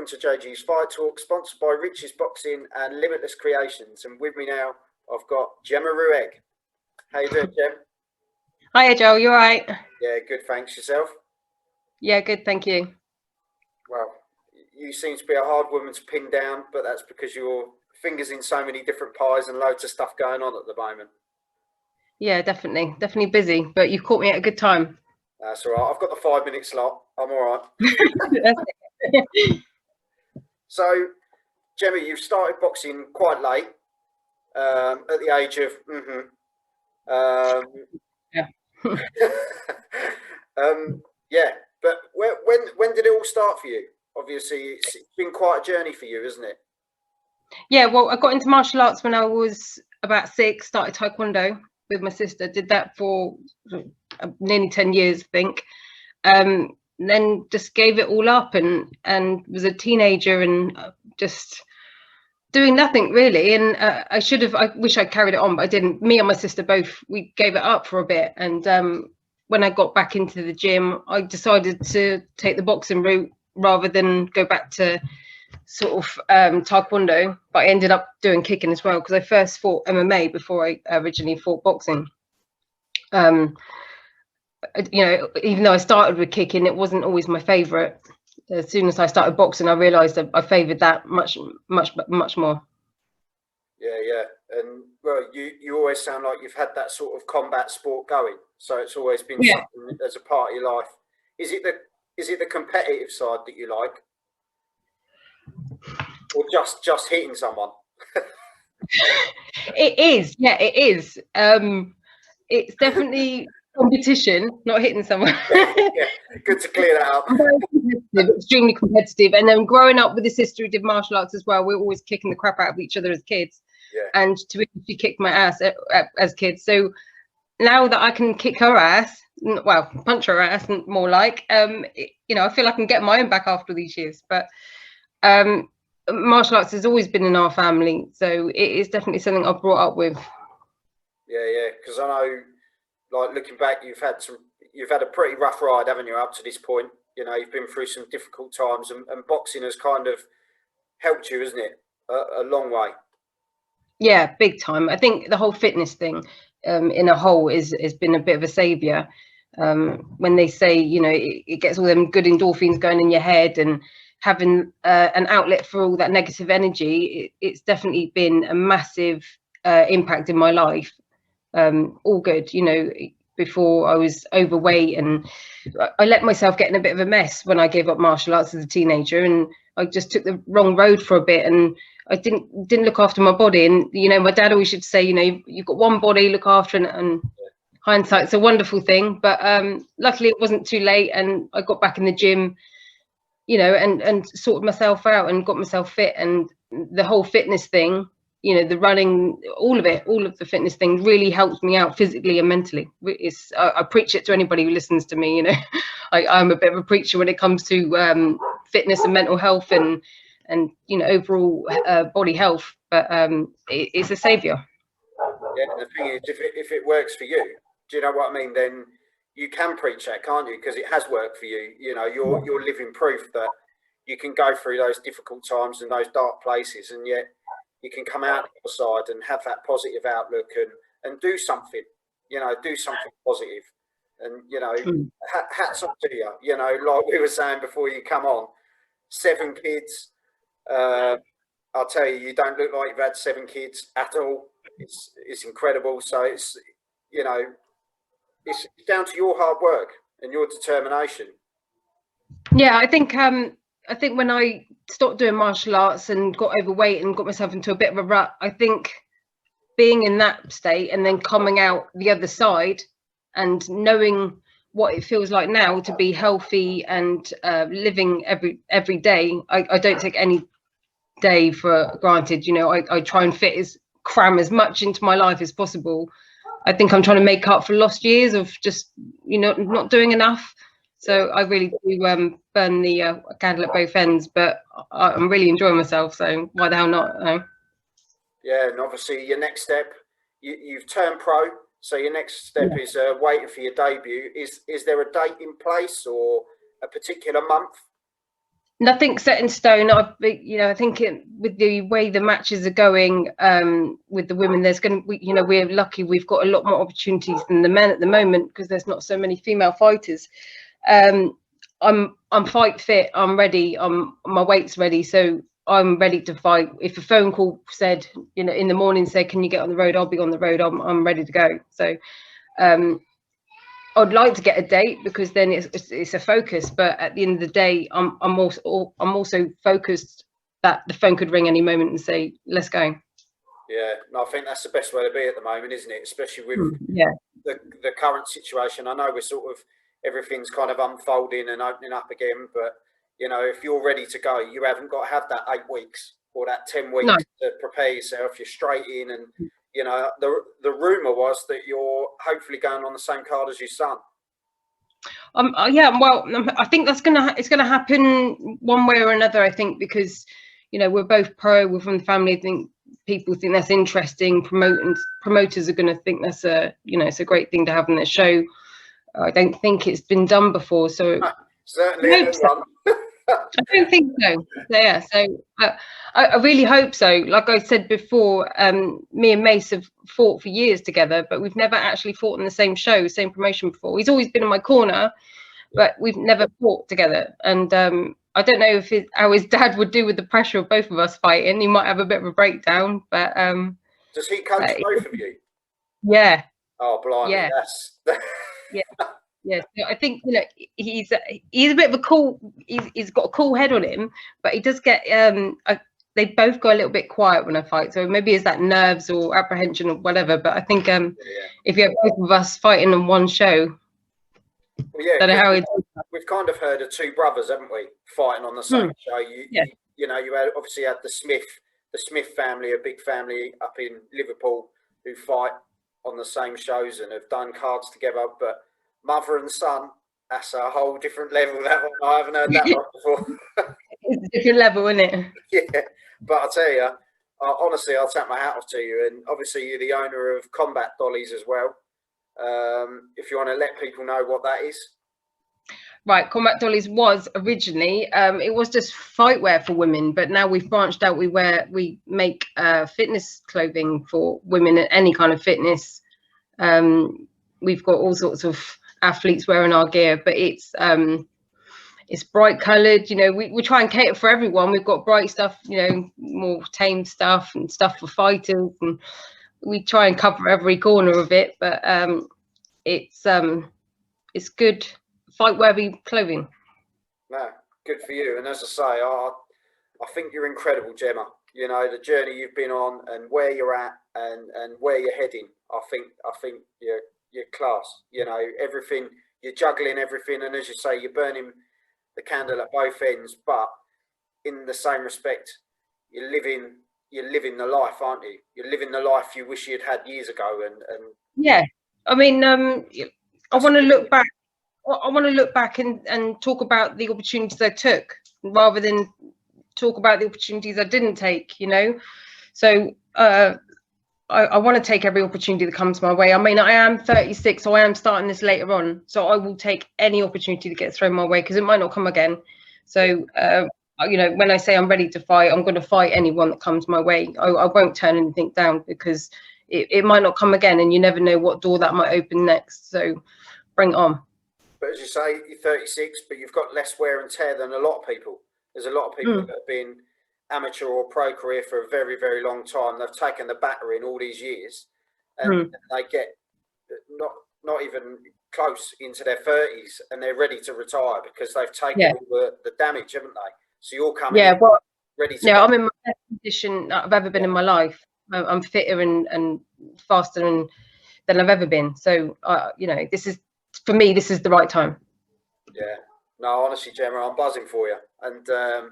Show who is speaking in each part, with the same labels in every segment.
Speaker 1: to JG's Fight Talk, sponsored by Rich's Boxing and Limitless Creations. And with me now, I've got Gemma Ruegg. How you doing, Gem?
Speaker 2: Hiya, Joel. You all right?
Speaker 1: Yeah, good. Thanks. Yourself?
Speaker 2: Yeah, good. Thank you.
Speaker 1: Well, you seem to be a hard woman to pin down, but that's because your fingers in so many different pies and loads of stuff going on at the moment.
Speaker 2: Yeah, definitely busy, but you caught me at a good time.
Speaker 1: That's all right. I've got the 5-minute slot. I'm all right. So, Gemma, you've started boxing quite late, at the age of
Speaker 2: Yeah.
Speaker 1: Yeah. But when did it all start for you? Obviously, it's been quite a journey for you, isn't it?
Speaker 2: Yeah, well, I got into martial arts when I was about 6, started Taekwondo with my sister, did that for nearly 10 years, I think. Then just gave it all up and was a teenager and just doing nothing really. And I wish I carried it on, but I didn't. Me and my sister both, we gave it up for a bit. And when I got back into the gym, I decided to take the boxing route rather than go back to sort of Taekwondo. But I ended up doing kicking as well because I first fought MMA before I originally fought boxing. You know, even though I started with kicking, it wasn't always my favorite. As soon as I started boxing, I realized that I favored that much more.
Speaker 1: Yeah. And well, you always sound like you've had that sort of combat sport going, so it's always been something as a part of your life. Is it the competitive side that you like, or just hitting someone?
Speaker 2: It is, yeah, it is. It's definitely competition, not hitting someone.
Speaker 1: Yeah, good to clear that up.
Speaker 2: Extremely competitive. And then growing up with a sister who did martial arts as well, we were always kicking the crap out of each other as kids.
Speaker 1: Yeah.
Speaker 2: And she kicked my ass as kids. So now that I can kick her ass, well, punch her ass, more like, you know, I feel I can get my own back after these years. But martial arts has always been in our family, so it is definitely something I've brought up with.
Speaker 1: Yeah, because I know, like, looking back, you've had a pretty rough ride, haven't you, up to this point? You know, you've been through some difficult times, and boxing has kind of helped you, isn't it, a long way?
Speaker 2: Yeah, big time. I think the whole fitness thing, in a whole, has been a bit of a savior. When they say, you know, it gets all them good endorphins going in your head, and having an outlet for all that negative energy, it's definitely been a massive impact in my life. All good, you know. Before I was overweight, and I let myself get in a bit of a mess when I gave up martial arts as a teenager, and I just took the wrong road for a bit, and I didn't look after my body. And you know, my dad always used to say, you know, you've got one body, look after it, and hindsight's a wonderful thing. But luckily it wasn't too late, and I got back in the gym, you know, and sorted myself out and got myself fit. And the whole fitness thing, you know, the running, all of the fitness thing really helps me out physically and mentally. I preach it to anybody who listens to me, you know. I'm a bit of a preacher when it comes to fitness and mental health and you know, overall body health. But it's a savior.
Speaker 1: Yeah, the thing is, if it works for you, do you know what I mean? Then you can preach that, can't you? Because it has worked for you. You know, you're living proof that you can go through those difficult times and those dark places, and yet you can come out the other side and have that positive outlook and do something, you know, do something positive. And, you know, hats off to you. You know, like we were saying before you come on, 7 kids. I'll tell you, you don't look like you've had 7 kids at all. It's incredible. So it's, you know, it's down to your hard work and your determination.
Speaker 2: Yeah, I think when I stopped doing martial arts and got overweight and got myself into a bit of a rut, I think being in that state and then coming out the other side and knowing what it feels like now to be healthy and living every day, I don't take any day for granted. You know, I try and cram as much into my life as possible. I think I'm trying to make up for lost years of just, you know, not doing enough. So I really do burn the candle at both ends, but I'm really enjoying myself. So why the hell not? No?
Speaker 1: Yeah, and obviously your next step, you've turned pro. So your next step is waiting for your debut. Is there a date in place or a particular month?
Speaker 2: Nothing set in stone. I think with the way the matches are going, with the women, we're lucky. We've got a lot more opportunities than the men at the moment because there's not so many female fighters. I'm fight fit. I'm ready. My weight's ready, so I'm ready to fight. If a phone call said, in the morning, said, "Can you get on the road?" I'll be on the road. I'm ready to go. So, I'd like to get a date because then it's a focus. But at the end of the day, I'm also focused that the phone could ring any moment and say, "Let's go."
Speaker 1: Yeah, no, I think that's the best way to be at the moment, isn't it? Especially with the current situation. I know we're sort of everything's kind of unfolding and opening up again, but if you're ready to go, you haven't got to have that 8 weeks or that 10 weeks to prepare yourself. You're straight in, and the rumor was that you're hopefully going on the same card as your son.
Speaker 2: Well, I think it's gonna happen one way or another. I think because we're both we're from the family. I think people think that's interesting. Promoters are going to think that's it's a great thing to have in their show. I don't think it's been done before, so
Speaker 1: certainly I
Speaker 2: don't think so. Yeah, so I really hope so. Like I said before, me and Mace have fought for years together, but we've never actually fought in the same show, same promotion before. He's always been in my corner, but we've never fought together. And I don't know how his dad would do with the pressure of both of us fighting. He might have a bit of a breakdown, but
Speaker 1: does he coach both of you?
Speaker 2: Yeah.
Speaker 1: Oh, blimey,
Speaker 2: yeah.
Speaker 1: That's
Speaker 2: Yeah, so I think he's a bit of a cool. He's got a cool head on him, but he does get. They both go a little bit quiet when I fight, so maybe it's that nerves or apprehension or whatever. But I think if you have both of us fighting on one show,
Speaker 1: don't know how we've kind of heard of two brothers, haven't we, fighting on the same show? You obviously had the Smith family, a big family up in Liverpool, who fight on the same shows and have done cards together, but mother and son, that's a whole different level. That one, I haven't heard that one before.
Speaker 2: It's a different level, isn't it?
Speaker 1: Yeah, but I'll tell you, honestly, I'll tap my hat off to you. And obviously, you're the owner of Combat Dollies as well. If you want to let people know what that is.
Speaker 2: Right, Combat Dollies was originally, it was just fight wear for women, but now we've branched out. We make fitness clothing for women at any kind of fitness. We've got all sorts of athletes wearing our gear, but it's bright coloured. We try and cater for everyone. We've got bright stuff, more tame stuff and stuff for fighters, and we try and cover every corner of it. But it's good fight-worthy clothing.
Speaker 1: No, good for you. And as I say, I think you're incredible, Gemma. The journey you've been on and where you're at and where you're heading. I think you're class. Everything, you're juggling everything, and as you say, you're burning the candle at both ends, but in the same respect, you're living the life, aren't you? You're living the life you wish you'd had years ago. And
Speaker 2: yeah, I mean, I want to look back. I want to look back and talk about the opportunities I took rather than talk about the opportunities I didn't take. So I want to take every opportunity that comes my way. I mean, I am 36, so I am starting this later on. So I will take any opportunity that gets thrown my way because it might not come again. So, when I say I'm ready to fight, I'm going to fight anyone that comes my way. I won't turn anything down because it might not come again, and you never know what door that might open next. So bring it on.
Speaker 1: But as you say, you're 36, but you've got less wear and tear than a lot of people. There's a lot of people that have been amateur or pro career for a very, very long time. They've taken the battering all these years, and they get not even close into their 30s, and they're ready to retire because they've taken all the damage, haven't they? So you're coming ready to go.
Speaker 2: I'm in my best condition that I've ever been in my life. I'm fitter and faster than I've ever been. So this is, for me, this is the right time.
Speaker 1: Yeah, no, honestly, Gemma, I'm buzzing for you, and I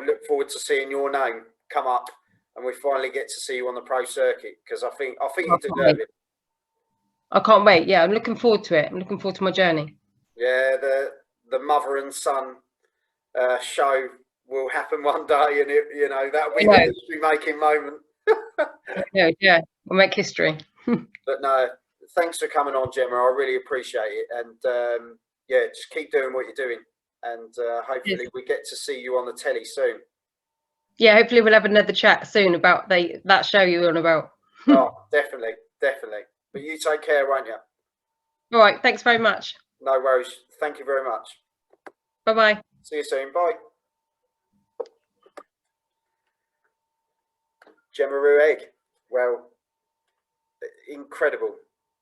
Speaker 1: look forward to seeing your name come up, and we finally get to see you on the pro circuit because I think you deserve it.
Speaker 2: I can't wait. Yeah, I'm looking forward to it. I'm looking forward to my journey.
Speaker 1: Yeah, the mother and son show will happen one day, and that'll be a history-making moment.
Speaker 2: Yeah, we'll make history.
Speaker 1: But no, thanks for coming on, Gemma. I really appreciate it, and just keep doing what you're doing. and hopefully we get to see you on the telly soon.
Speaker 2: Yeah, hopefully we'll have another chat soon about that show you were on about.
Speaker 1: Oh, definitely. But you take care, won't you?
Speaker 2: All right, thanks very much.
Speaker 1: No worries. Thank you very much.
Speaker 2: Bye-bye.
Speaker 1: See you soon. Bye. Gemma Ruegg. Well, incredible.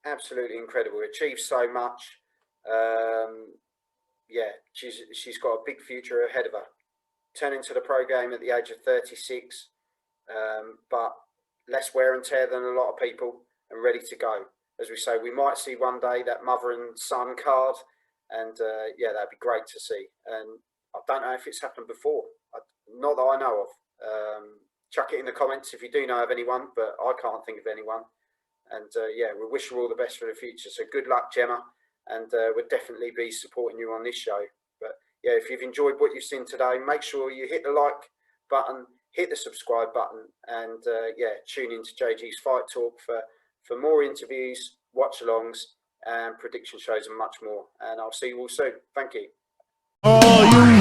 Speaker 1: Absolutely incredible. Achieved so much. Yeah, she's got a big future ahead of her. Turning to the pro game at the age of 36, but less wear and tear than a lot of people, and ready to go. As we say, we might see one day that mother and son card, and yeah, that'd be great to see. And I don't know if it's happened before, not that I know of. Chuck it in the comments if you do know of anyone, but I can't think of anyone. And yeah, we wish you all the best for the future. So good luck, Gemma, and we'll definitely be supporting you on this show. But yeah, if you've enjoyed what you've seen today, make sure you hit the like button, hit the subscribe button, and yeah, tune into JG's Fight Talk for more interviews, watch-alongs, and prediction shows and much more. And I'll see you all soon. Thank you.